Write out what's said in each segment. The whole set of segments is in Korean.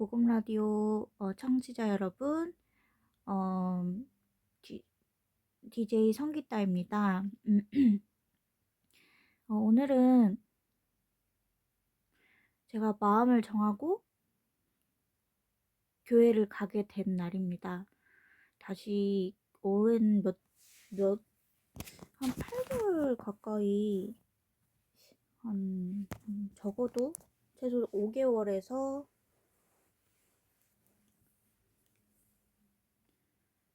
복음 라디오 청취자 여러분, 어, DJ 성기따입니다. 오늘은 제가 마음을 정하고 교회를 가게 된 날입니다. 다시 오랜 한 8개월 가까이, 적어도 최소 5개월에서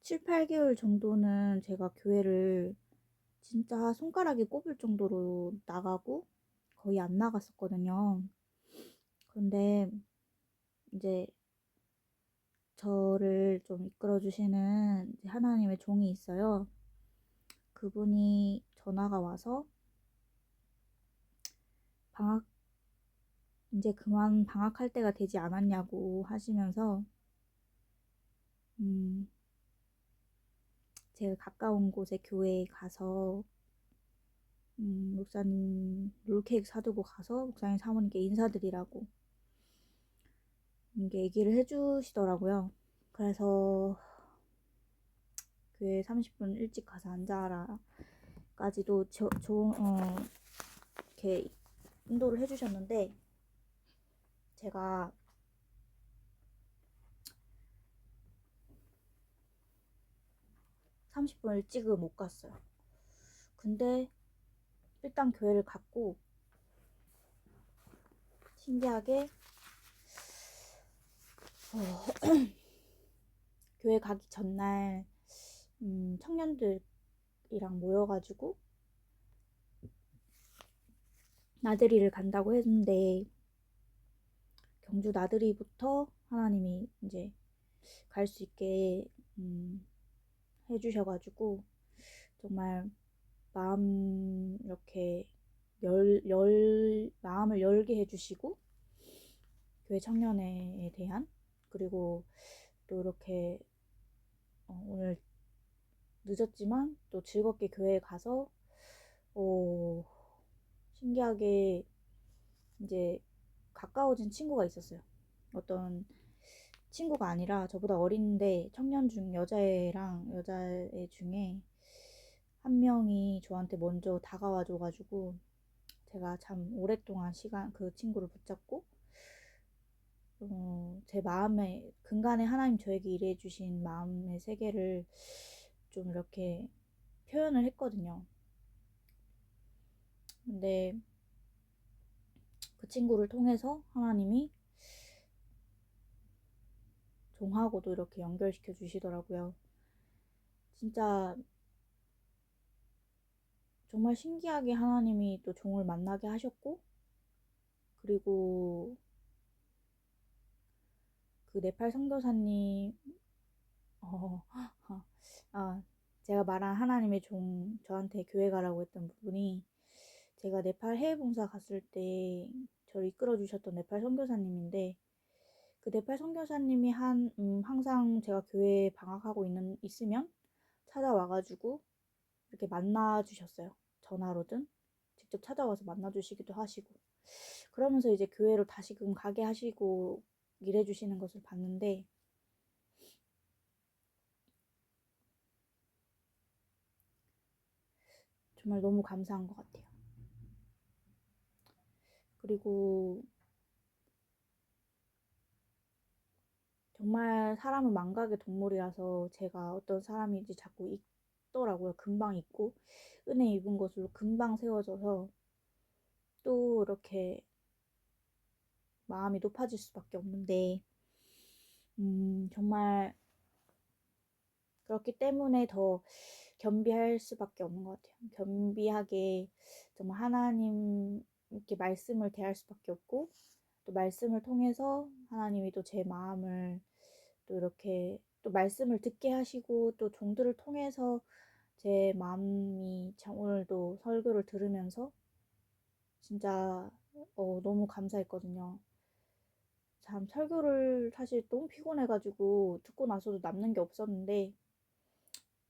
7, 8개월 정도는 제가 교회를 진짜 손가락에 꼽을 정도로 나가고 거의 안 나갔었거든요. 그런데 이제 저를 좀 이끌어 주시는 하나님의 종이 있어요. 그분이 전화가 와서 이제 그만 방학할 때가 되지 않았냐고 하시면서 제가 가까운 곳에 교회에 가서 목사님 롤케이크 사두고 가서 목사님 사모님께 인사드리라고 이게 얘기를 해주시더라고요. 그래서 교회 30분 일찍 가서 앉아라 까지도 이렇게 인도를 해주셨는데, 제가 30분 일찍은 못 갔어요. 근데 일단 교회를 갔고, 신기하게 교회 가기 전날 청년들이랑 모여가지고 나들이를 간다고 했는데, 경주 나들이부터 하나님이 이제 갈 수 있게 해주셔가지고 정말 이렇게 마음을 열게 해주시고, 교회 청년회에 대한, 그리고 또 이렇게 오늘 늦었지만 또 즐겁게 교회에 가서 신기하게 이제 가까워진 친구가 있었어요. 어떤 친구가 아니라 저보다 어린데 청년 중 여자애 중에 한 명이 저한테 먼저 다가와줘가지고 제가 참 오랫동안 그 친구를 붙잡고 제 마음에 근간에 하나님 저에게 일해주신 마음의 세계를 좀 이렇게 표현을 했거든요. 근데 그 친구를 통해서 하나님이 종하고도 이렇게 연결시켜 주시더라고요. 진짜 정말 신기하게 하나님이 또 종을 만나게 하셨고, 그리고 그 네팔 선교사님, 제가 말한 하나님의 종, 저한테 교회 가라고 했던 분이 제가 네팔 해외봉사 갔을 때 저를 이끌어 주셨던 네팔 선교사님인데, 그 네팔 선교사님이 항상 제가 교회에 방학하고 있으면 찾아와가지고 이렇게 만나 주셨어요. 전화로든 직접 찾아와서 만나 주시기도 하시고, 그러면서 이제 교회로 다시금 가게 하시고 일해 주시는 것을 봤는데, 정말 너무 감사한 것 같아요. 그리고 정말 사람은 망각의 동물이라서 제가 어떤 사람인지 자꾸 잊더라고요. 금방 잊고 은혜 입은 것으로 금방 세워져서 또 이렇게 마음이 높아질 수밖에 없는데, 정말 그렇기 때문에 더 겸비할 수밖에 없는 것 같아요. 겸비하게 정말 하나님께 말씀을 대할 수밖에 없고, 또 말씀을 통해서 하나님이 또 제 마음을 또 이렇게 또 말씀을 듣게 하시고, 또 종들을 통해서 제 마음이 참 오늘도 설교를 들으면서 진짜 너무 감사했거든요. 참 설교를 사실 너무 피곤해가지고 듣고 나서도 남는 게 없었는데,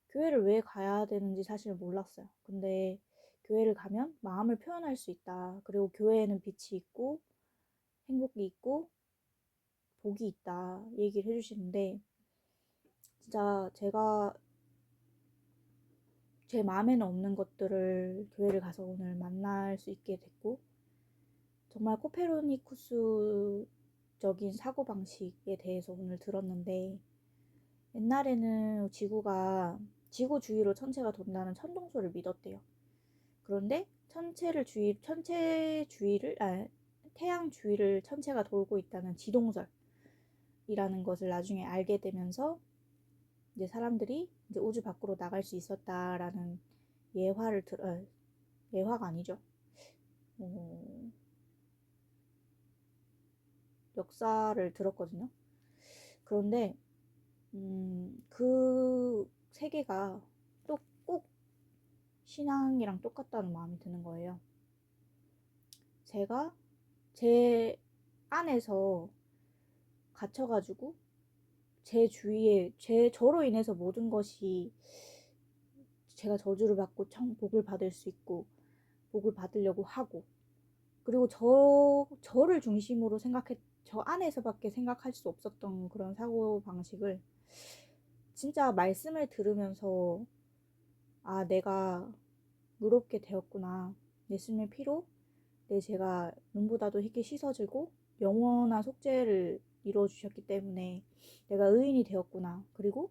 교회를 왜 가야 되는지 사실 몰랐어요. 근데 교회를 가면 마음을 표현할 수 있다. 그리고 교회에는 빛이 있고 행복이 있고 복이 있다 얘기를 해주시는데, 진짜 제가 제 마음에는 없는 것들을 교회를 가서 오늘 만날 수 있게 됐고, 정말 코페르니쿠스적인 사고방식에 대해서 오늘 들었는데, 옛날에는 지구 주위로 천체가 돈다는 천동설을 믿었대요. 그런데 태양 주위를 천체가 돌고 있다는 지동설이라는 것을 나중에 알게 되면서, 이제 사람들이 이제 우주 밖으로 나갈 수 있었다라는 예화가 아니죠. 역사를 들었거든요. 그런데 그 세계가 또 꼭 신앙이랑 똑같다는 마음이 드는 거예요. 제가 제 안에서 갇혀가지고 제 주위에 저로 인해서 모든 것이, 제가 저주를 받고 복을 받을 수 있고 복을 받으려고 하고, 그리고 저를 중심으로 저 안에서밖에 생각할 수 없었던 그런 사고 방식을 진짜 말씀을 들으면서, 아, 내가 의롭게 되었구나. 예수님의 피로 제가 눈보다도 희게 씻어지고 영원한 속죄를 이루어 주셨기 때문에 내가 의인이 되었구나. 그리고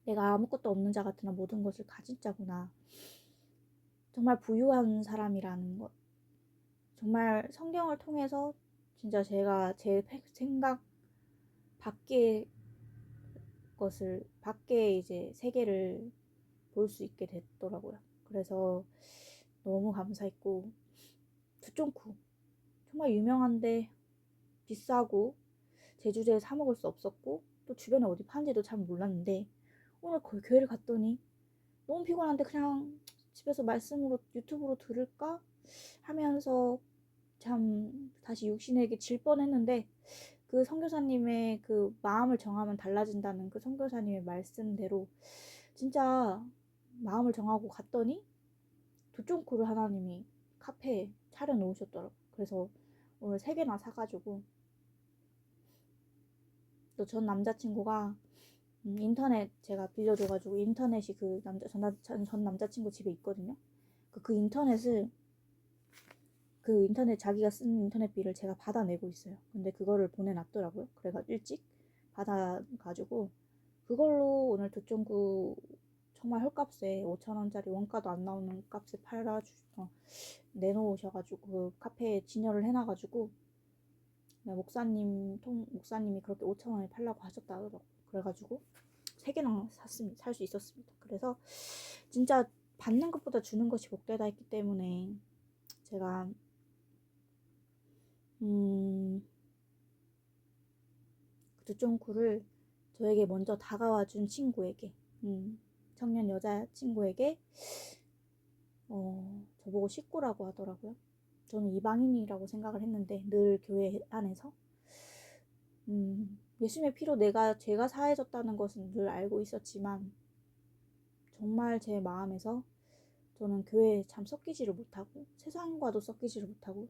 내가 아무것도 없는 자 같으나 모든 것을 가진 자구나. 정말 부유한 사람이라는 것. 정말 성경을 통해서 진짜 제가 제 생각 밖의 밖의 이제 세계를 볼 수 있게 됐더라고요. 그래서 너무 감사했고, 두쫑쿠 정말 유명한데 비싸고 제주도에 사 먹을 수 없었고, 또 주변에 어디 파는지도 잘 몰랐는데, 오늘 거기 교회를 갔더니 너무 피곤한데 그냥 집에서 유튜브로 들을까 하면서 참 다시 육신에게 질 뻔했는데, 그 선교사님의 그 마음을 정하면 달라진다는 그 선교사님의 말씀대로 진짜 마음을 정하고 갔더니 두쫑쿠를 하나님이 카페에 차려놓으셨더라고. 그래서 오늘 3개나 사가지고, 또 전 남자친구가 인터넷 제가 빌려줘가지고, 인터넷이 전 남자친구 집에 있거든요. 그 인터넷 자기가 쓴 인터넷비를 제가 받아내고 있어요. 근데 그거를 보내놨더라고요. 그래가 일찍 받아가지고 그걸로 오늘 두쫑구 정말 헐값에 5,000원짜리 원가도 안 나오는 값에 내놓으셔가지고 그 카페에 진열을 해놔가지고, 목사님이 그렇게 5,000원에 팔라고 하셨다 하더라고. 그래가지고 3개나 살 수 있었습니다. 그래서 진짜 받는 것보다 주는 것이 복되다 했기 때문에 제가 두쫑쿠를 저에게 먼저 다가와준 친구에게, 청년 여자 친구에게 저보고 식구라고 하더라고요. 저는 이방인이라고 생각을 했는데, 늘 교회 안에서 예수님의 피로 제가 사해졌다는 것은 늘 알고 있었지만, 정말 제 마음에서 저는 교회에 참 섞이지를 못하고 세상과도 섞이지를 못하고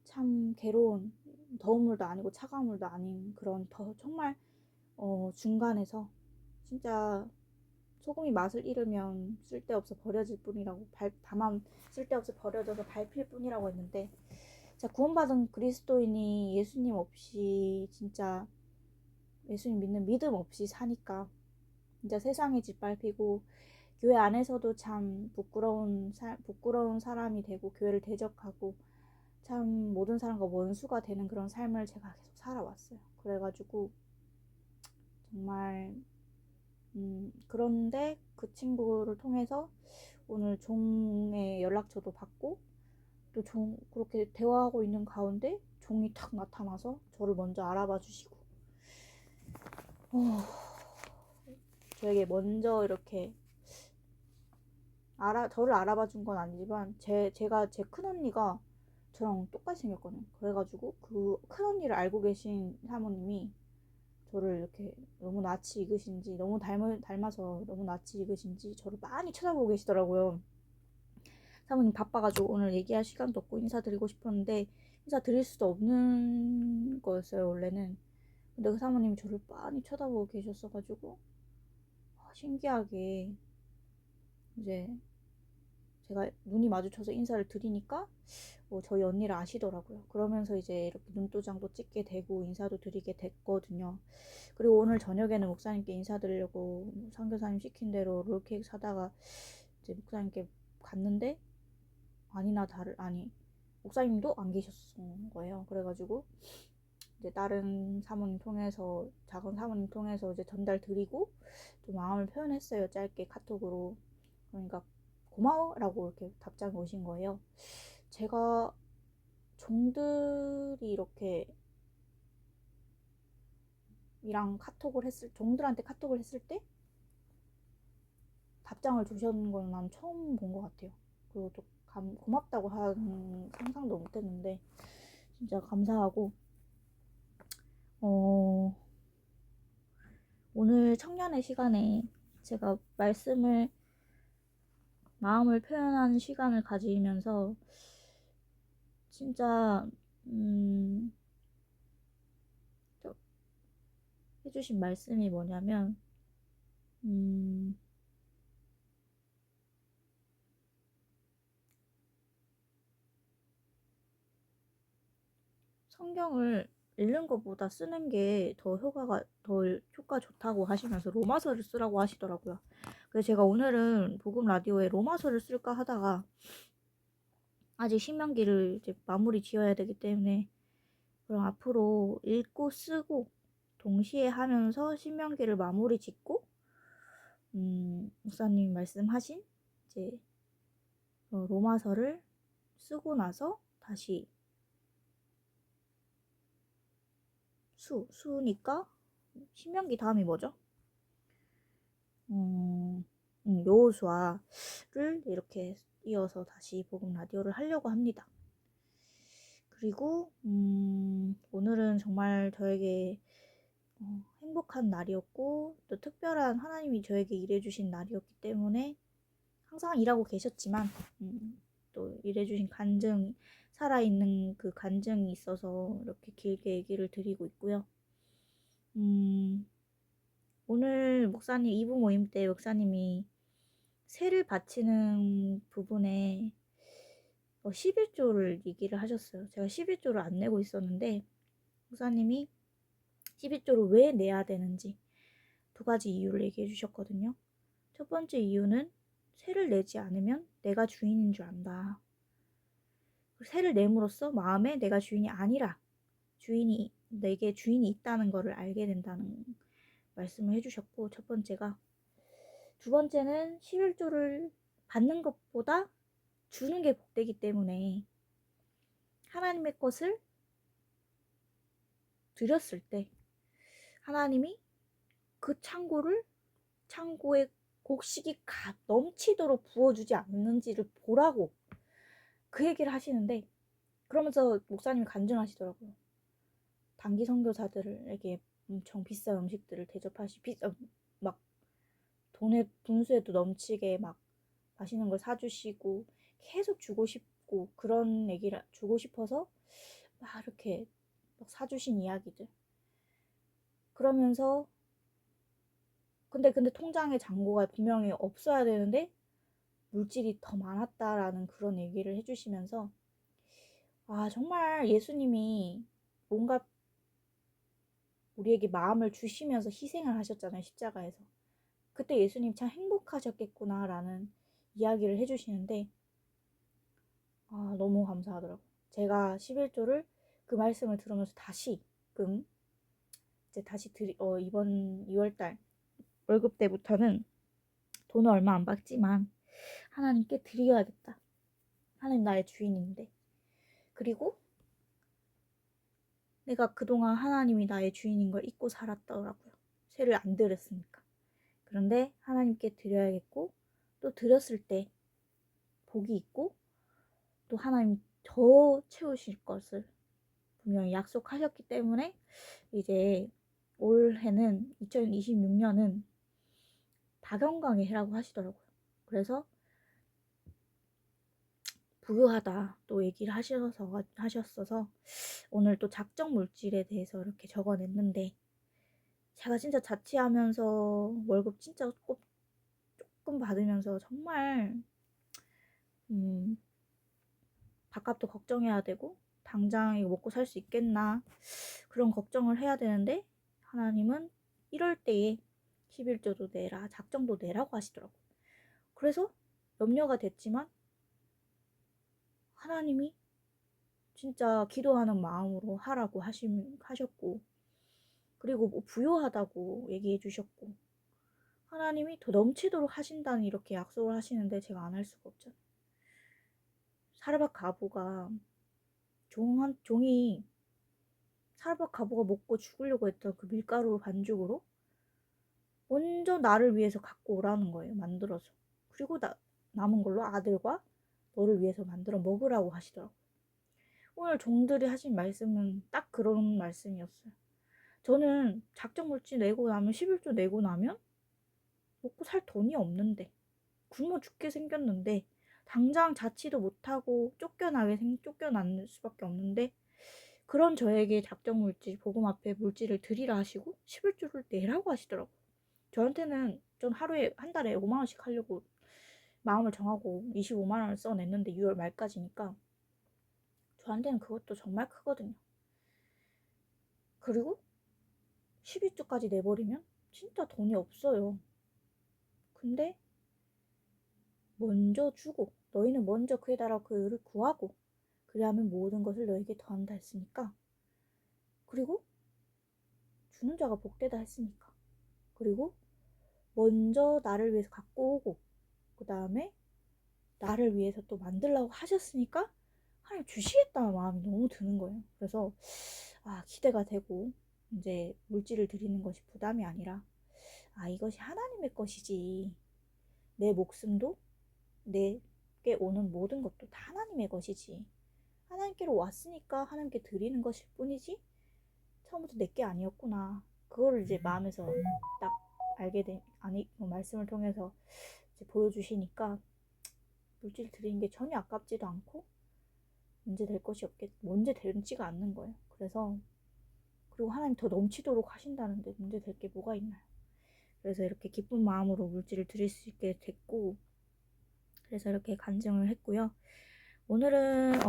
참 괴로운, 더운 물도 아니고 차가운 물도 아닌 그런 정말 중간에서 진짜 소금이 맛을 잃으면 쓸데없어 버려질 뿐이라고, 다만 쓸데없어 버려져서 밟힐 뿐이라고 했는데, 자, 구원받은 그리스도인이 진짜 예수님 믿는 믿음 없이 사니까 진짜 세상에 짓밟히고, 교회 안에서도 참 부끄러운 사람이 되고 교회를 대적하고 참 모든 사람과 원수가 되는 그런 삶을 제가 계속 살아왔어요. 그래가지고 정말 그런데 그 친구를 통해서 오늘 종의 연락처도 받고, 또 그렇게 대화하고 있는 가운데 종이 탁 나타나서 저를 먼저 알아봐 주시고, 저에게 먼저 이렇게 저를 알아봐 준 건 아니지만, 제 큰언니가 저랑 똑같이 생겼거든요. 그래가지고 그 큰언니를 알고 계신 사모님이 저를 이렇게 너무 낯이 익으신지, 너무 닮아서 너무 낯이 익으신지 저를 많이 쳐다보고 계시더라고요. 사모님 바빠가지고 오늘 얘기할 시간도 없고 인사드리고 싶었는데 인사드릴 수도 없는 거였어요, 원래는. 근데 그 사모님이 저를 빤히 쳐다보고 계셨어가지고 신기하게 이제 제가 눈이 마주쳐서 인사를 드리니까 저희 언니를 아시더라고요. 그러면서 이제 이렇게 눈도장도 찍게 되고 인사도 드리게 됐거든요. 그리고 오늘 저녁에는 목사님께 인사드리려고 선교사님 시킨 대로 롤케이크 사다가 이제 목사님께 갔는데 아니 목사님도 안 계셨던 거예요. 그래가지고 이제 다른 사모님 통해서 작은 사모님 통해서 이제 전달 드리고 좀 마음을 표현했어요. 짧게 카톡으로. 그러니까 고마워라고 이렇게 답장이 오신 거예요. 제가 종들이 이렇게 종들한테 카톡을 했을 때 답장을 주셨는 건 난 처음 본 것 같아요. 그리고 또 고맙다고 하는 상상도 못했는데 진짜 감사하고 오늘 청년의 시간에 제가 마음을 표현하는 시간을 가지면서 진짜 해주신 말씀이 뭐냐면 성경을 읽는 것보다 쓰는 게 더 효과 좋다고 하시면서 로마서를 쓰라고 하시더라고요. 그래서 제가 오늘은 복음 라디오에 로마서를 쓸까 하다가 아직 신명기를 이제 마무리 지어야 되기 때문에 그럼 앞으로 읽고 쓰고 동시에 하면서 신명기를 마무리 짓고 목사님 말씀하신 이제 로마서를 쓰고 나서 다시 수니까 신명기 다음이 뭐죠? 여호수아를 이렇게 이어서 다시 복음 라디오를 하려고 합니다. 그리고 오늘은 정말 저에게 행복한 날이었고 또 특별한 하나님이 저에게 일해주신 날이었기 때문에 항상 일하고 계셨지만 또 일해주신 살아있는 그 간증이 있어서 이렇게 길게 얘기를 드리고 있고요. 오늘 목사님 2부 모임 때 목사님이 세를 바치는 부분에 11조를 얘기를 하셨어요. 제가 11조를 안 내고 있었는데 목사님이 11조를 왜 내야 되는지 2가지 이유를 얘기해 주셨거든요. 첫 번째 이유는 세를 내지 않으면 내가 주인인 줄 안다. 세를 내므로써 마음에 내가 주인이 아니라 내게 주인이 있다는 것을 알게 된다는 말씀을 해주셨고, 두 번째는 11조를 받는 것보다 주는 게 복되기 때문에 하나님의 것을 드렸을 때 하나님이 그 창고에 곡식이 넘치도록 부어주지 않는지를 보라고 그 얘기를 하시는데, 그러면서 목사님이 간증하시더라고요. 단기 선교사들에게 엄청 비싼 음식들을 막 돈에 분수에도 넘치게 막 맛있는 걸 사주시고 계속 주고 싶고 그런 얘기를 주고 싶어서 막 이렇게 막 사주신 이야기들. 그러면서 근데 통장에 잔고가 분명히 없어야 되는데 물질이 더 많았다라는 그런 얘기를 해주시면서 정말 예수님이 뭔가 우리에게 마음을 주시면서 희생을 하셨잖아요, 십자가에서. 그때 예수님 참 행복하셨겠구나라는 이야기를 해주시는데 너무 감사하더라고요. 제가 11조를 그 말씀을 들으면서 다시금 이제 다시 이번 2월달 월급 때부터는 돈을 얼마 안 받지만 하나님께 드려야겠다. 하나님 나의 주인인데. 그리고 내가 그동안 하나님이 나의 주인인 걸 잊고 살았더라고요. 세를 안 드렸으니까. 그런데 하나님께 드려야겠고 또 드렸을 때 복이 있고 또 하나님 더 채우실 것을 분명히 약속하셨기 때문에 이제 올해는 2026년은 다건강의 해라고 하시더라고요. 그래서 부유하다 또 얘기를 하셨어서 오늘 또 작정 물질에 대해서 이렇게 적어냈는데, 제가 진짜 자취하면서 월급 진짜 조금 받으면서 정말 밥값도 걱정해야 되고 당장 이거 먹고 살 수 있겠나 그런 걱정을 해야 되는데, 하나님은 이럴 때에 11조도 내라, 작정도 내라고 하시더라고요. 그래서 염려가 됐지만 하나님이 진짜 기도하는 마음으로 하라고 하셨고, 그리고 뭐 부요하다고 얘기해 주셨고, 하나님이 더 넘치도록 하신다는 이렇게 약속을 하시는데 제가 안 할 수가 없잖아요. 사르밧 가부가 종이 사르밧 가부가 먹고 죽으려고 했던 그 밀가루 반죽으로 먼저 나를 위해서 갖고 오라는 거예요. 만들어서. 그리고 남은 걸로 아들과 너를 위해서 만들어 먹으라고 하시더라고요. 오늘 종들이 하신 말씀은 딱 그런 말씀이었어요. 저는 작정물질 내고 나면 11조 내고 나면 먹고 살 돈이 없는데, 굶어 죽게 생겼는데, 당장 자취도 못하고 쫓겨날 수밖에 없는데, 그런 저에게 작정물질, 복음 앞에 물질을 드리라 하시고 11조를 내라고 하시더라고요. 저한테는 전 하루에 한 달에 5만 원씩 하려고 마음을 정하고 25만 원을 써냈는데 6월 말까지니까 저한테는 그것도 정말 크거든요. 그리고 12조까지 내버리면 진짜 돈이 없어요. 근데 먼저 주고, 너희는 먼저 그의 나라와 그 의를 구하고 그리하면 모든 것을 너에게 더한다 했으니까, 그리고 주는 자가 복되다 했으니까, 그리고 먼저 나를 위해서 갖고 오고 그 다음에 나를 위해서 또 만들라고 하셨으니까 하나님 주시겠다는 마음이 너무 드는 거예요. 그래서 기대가 되고, 이제 물질을 드리는 것이 부담이 아니라 이것이 하나님의 것이지, 내 목숨도 내게 오는 모든 것도 다 하나님의 것이지, 하나님께로 왔으니까 하나님께 드리는 것일 뿐이지 처음부터 내게 아니었구나, 그거를 이제 마음에서 딱 알게 된, 말씀을 통해서 이제 보여주시니까 물질 드리는 게 전혀 아깝지도 않고 문제 되지가 않는 거예요. 그리고 하나님 더 넘치도록 하신다는데 문제 될 게 뭐가 있나요? 그래서 이렇게 기쁜 마음으로 물질을 드릴 수 있게 됐고, 그래서 이렇게 간증을 했고요. 오늘은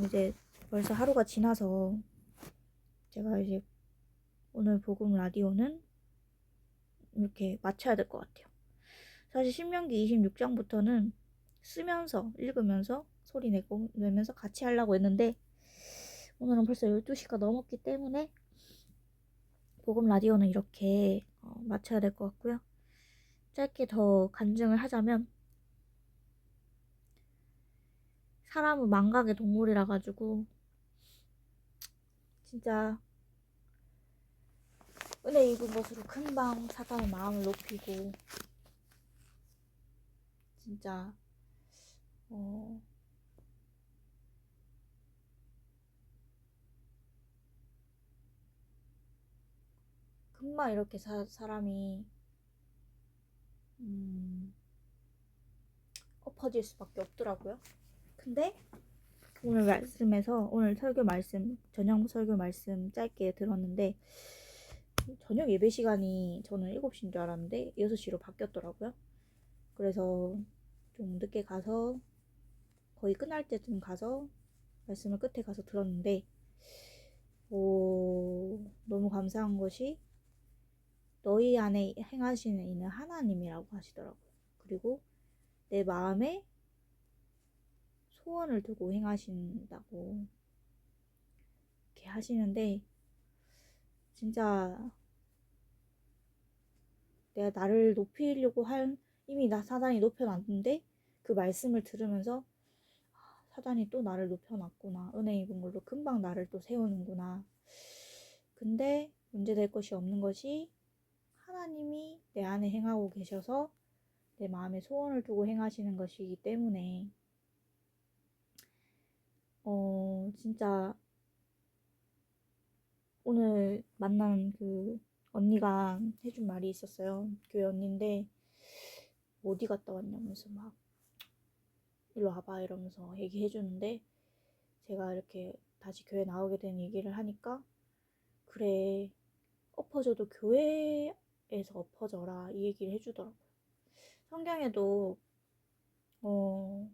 이제 벌써 하루가 지나서 제가 이제 오늘 복음 라디오는 이렇게 마쳐야 될 것 같아요. 사실 신명기 26장부터는 읽으면서 소리 내면서 같이 하려고 했는데, 오늘은 벌써 12시가 넘었기 때문에 복음 라디오는 이렇게 마쳐야 될 것 같고요. 짧게 더 간증을 하자면, 사람은 망각의 동물이라 가지고 진짜 은혜 입은 것으로 금방 사단의 마음을 높이고, 진짜 금방 이렇게 사람이 엎어질 수밖에 없더라고요. 근데 오늘 저녁 설교 말씀 짧게 들었는데, 저녁 예배 시간이 저는 7시인 줄 알았는데 6시로 바뀌었더라고요. 그래서 좀 늦게 가서 거의 끝날 때쯤 가서 말씀을 끝에 가서 들었는데, 너무 감사한 것이 너희 안에 행하시는 이는 하나님이라고 하시더라고요. 그리고 내 마음에 소원을 두고 행하신다고 이렇게 하시는데, 진짜 내가 나를 높이려고 이미 사단이 높여놨는데 그 말씀을 들으면서 사단이 또 나를 높여놨구나, 은혜 입은 걸로 금방 나를 또 세우는구나. 근데 문제될 것이 없는 것이 하나님이 내 안에 행하고 계셔서 내 마음에 소원을 두고 행하시는 것이기 때문에 진짜 오늘 만난 그 언니가 해준 말이 있었어요. 교회 언니인데 어디 갔다 왔냐면서 막 일로 와봐 이러면서 얘기해 주는데, 제가 이렇게 다시 교회 나오게 된 얘기를 하니까, 그래, 엎어져도 교회에서 엎어져라, 이 얘기를 해주더라고요. 성경에도 어,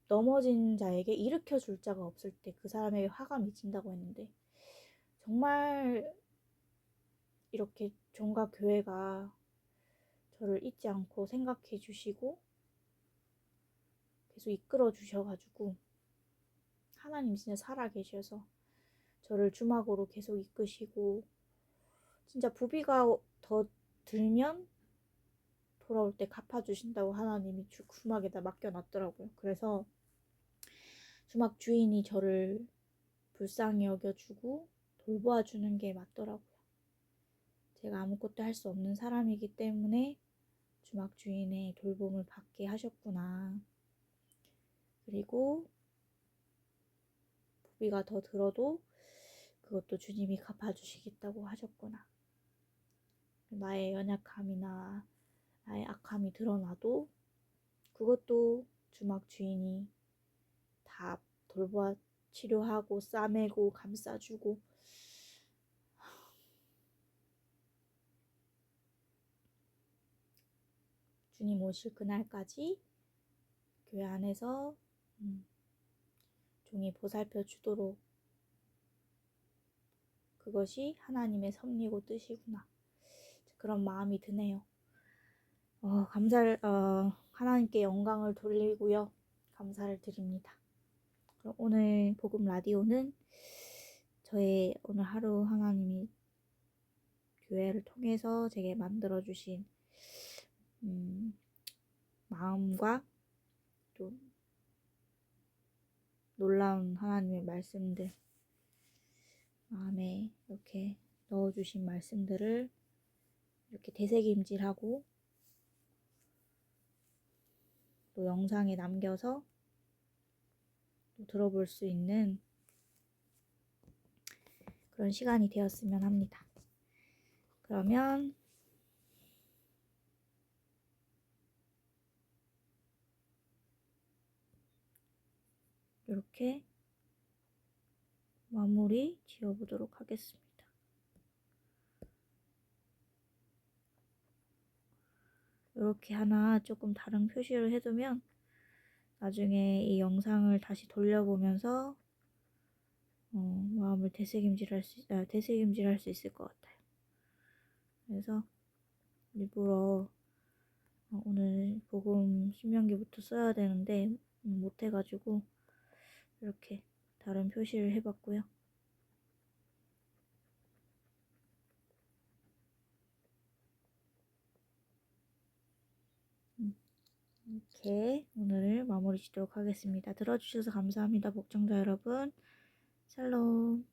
넘어진 자에게 일으켜 줄 자가 없을 때 그 사람에게 화가 미친다고 했는데, 정말 이렇게 종과 교회가 저를 잊지 않고 생각해 주시고 계속 이끌어 주셔가지고, 하나님 진짜 살아 계셔서 저를 주막으로 계속 이끄시고, 진짜 부비가 더 들면 돌아올 때 갚아주신다고 하나님이 주막에다 맡겨놨더라고요. 그래서 주막 주인이 저를 불쌍히 여겨주고 돌보아주는 게 맞더라고요. 제가 아무것도 할 수 없는 사람이기 때문에 주막 주인의 돌봄을 받게 하셨구나. 그리고 부비가 더 들어도 그것도 주님이 갚아주시겠다고 하셨구나. 나의 연약함이나 나의 악함이 드러나도 그것도 주막 주인이 다 돌보아 치료하고 싸매고 감싸주고, 주님 오실 그날까지 교회 안에서 종이 보살펴 주도록, 그것이 하나님의 섭리고 뜻이구나, 그런 마음이 드네요. 하나님께 영광을 돌리고요, 감사를 드립니다. 그럼 오늘 복음 라디오는 저의 오늘 하루 하나님이 교회를 통해서 제게 만들어주신 마음과 또 놀라운 하나님의 말씀들, 마음에 이렇게 넣어주신 말씀들을 이렇게 되새김질하고 또 영상에 남겨서 또 들어볼 수 있는 그런 시간이 되었으면 합니다. 그러면 이렇게 마무리 지어보도록 하겠습니다. 이렇게 하나 조금 다른 표시를 해두면 나중에 이 영상을 다시 돌려보면서 마음을 되새김질할 수 있을 것 같아요. 그래서 일부러 오늘 복음 신명기부터 써야 되는데 못해가지고 이렇게 다른 표시를 해봤고요. 이렇게 오늘 마무리 짓도록 하겠습니다. 들어주셔서 감사합니다. 복청자 여러분. 샬롬.